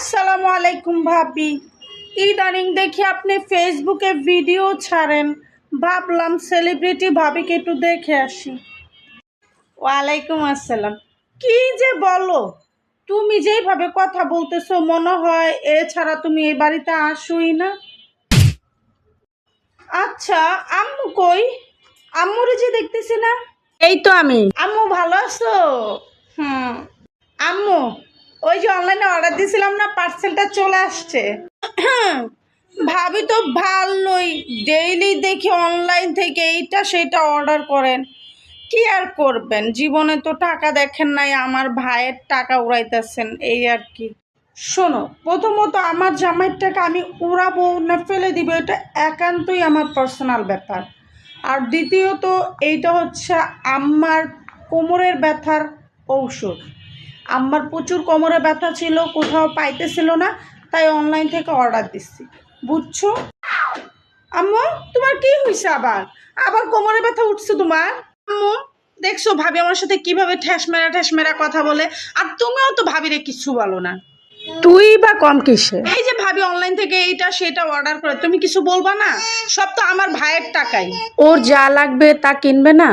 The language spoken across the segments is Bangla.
আসসালামু আলাইকুম ভাবি। ইদানিং দেখি আপনি ফেসবুকে ভিডিও ছাড়েন, ভাবলাম সেলিব্রিটি ভাবিকে একটু দেখে আসি। ওয়ালাইকুম আসসালাম। কি যে বলো, তুমি যেইভাবে কথা বলতেছো মনে হয় এছাড়া তুমি এই বাড়িতে আসোই না। আচ্ছা, আম্মু কই? আম্মুরে যে দেখতেছি না। এই তো আমি। আম্মু ভালো আছো? হুম। আম্মু, ওই যে অনলাইনে অর্ডার দিয়েছিলাম না, পার্সেলটা চলে আসছে। ভাবি তো ভালোই, ডেইলি দেখি অনলাইন থেকে এইটা সেটা অর্ডার করেন। কি আর করবেন, জীবনে তো টাকা দেখেন নাই, আমার ভাইয়ের টাকা উড়াইতেছেন এই আর কি। শোনো, প্রথমত আমার জামাইয়ের টাকা আমি উড়াবো না ফেলে দিব, এটা একান্তই আমার পার্সোনাল ব্যাপার। আর দ্বিতীয়ত এইটা হচ্ছে আমার কোমরের ব্যথার ঔষধ। আমার প্রচুর কোমরে ব্যথা ছিল, কোথাও পাইতেছিল না, তাই অনলাইন থেকে অর্ডার দিচ্ছি, বুঝছো? আম্মু, তোমার কি হয়েছে? আবার আবার কোমরে ব্যথা উঠছে তোমার? আম্মু, দেখছো ভাবি আমার সাথে কিভাবে ঠ্যাস মেরা কথা বলে, আর তুমিও তো ভাবিরে কিছু বলো না। তুই বা কম কিসে? এই যে ভাবি অনলাইন থেকে এইটা সেটা অর্ডার করে, তুমি কিছু বলবা না? সব তো আমার ভাইয়ের টাকাই, ওর যা লাগবে তা কিনবে না।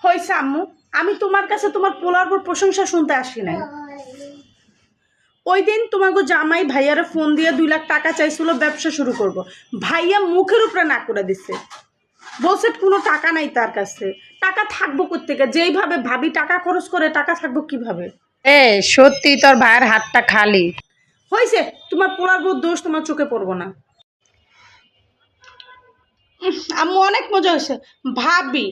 হয়েছে আম্মু, আমি তোমার কাছে তোমার পোলার উপর প্রশংসা শুনতে আসি নাই। ওই দিন তোমাকে জামাই ভাইয়ারে ফোন দিয়ে 2 লাখ টাকা চাইছিল ব্যবসা শুরু করব, ভাইয়া মুখের উপরে না করে দিছে, বলছে কোনো টাকা নাই তার কাছে। টাকা থাকবো কোত্থেকে? যেইভাবে ভাবি টাকা খরচ করে, টাকা থাকবো কিভাবে? সত্যি তোর ভাইয়ের হাতটা খালি হয়েছে। তোমার পোলার বউ দোষ তোমার চোখে পড়বো না। আম্মু, অনেক মজা হয়েছে। ভাবি,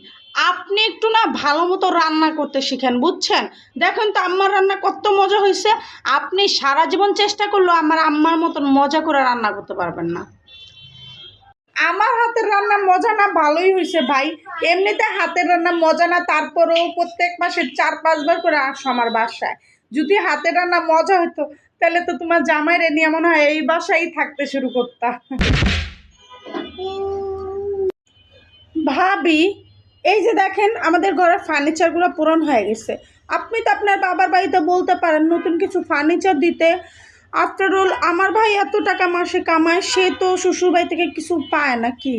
আপনি একটু না ভালো মতো রান্না করতে শিখেন, বুঝছেন? দেখেন তো আম্মার রান্না কত মজা হয়েছে। আপনি সারা জীবন চেষ্টা করলেও আমার আম্মার মতন মজা করে রান্না করতে পারবেন না। আমার হাতের রান্না মজা না ভালোই হয়েছে ভাই, এমনিতে হাতের রান্না মজা না, তারপরেও প্রত্যেক মাসে 4-5 বার করে আসো আমার বাসায়। যদি হাতের রান্না মজা হতো তাহলে তো তোমার জামাইরে নিয়ে মনে হয় এই বাসায় থাকতে শুরু করতা। ভাবি, এই যে দেখেন আমাদের ঘরের ফার্নিচারগুলো পুরনো হয়ে গেছে, আপনি তো আপনার বাবার বাড়িতে বলতে পারেন নতুন কিছু ফার্নিচার দিতে। আফটার অল আমার ভাই এত টাকা মাসে কামায়, সে তো শ্বশুর বাড়ি থেকে কিছু পায় না কি?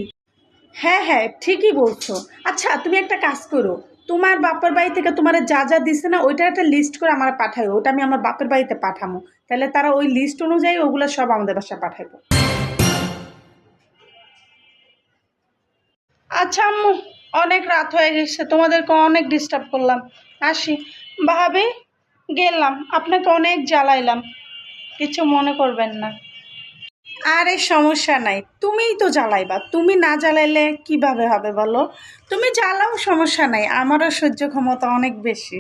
হ্যাঁ হ্যাঁ, ঠিকই বলছো। আচ্ছা, তুমি একটা কাজ করো, তোমার বাপের বাড়ি থেকে তোমার যা যা দিছে না ওইটার একটা লিস্ট করে আমার পাঠাও, ওটা আমি আমার বাপের বাড়িতে পাঠাবো, তাহলে তারা ওই লিস্ট অনুযায়ী ওগুলো সব আমাদের বাসায় পাঠাবো। আচ্ছা আম্মু, অনেক রাত হয়ে গেছে, তোমাদেরকে অনেক ডিস্টার্ব করলাম, আসি। ভাবি, গেলাম, আপনাকে অনেক জ্বালাইলাম, কিছু মনে করবেন না। আরে সমস্যা নাই, তুমিই তো জ্বালাইবা, তুমি না জ্বালাইলে কিভাবে হবে বলো? তুমি জ্বালাও, সমস্যা নাই, আমারও সহ্য ক্ষমতা অনেক বেশি।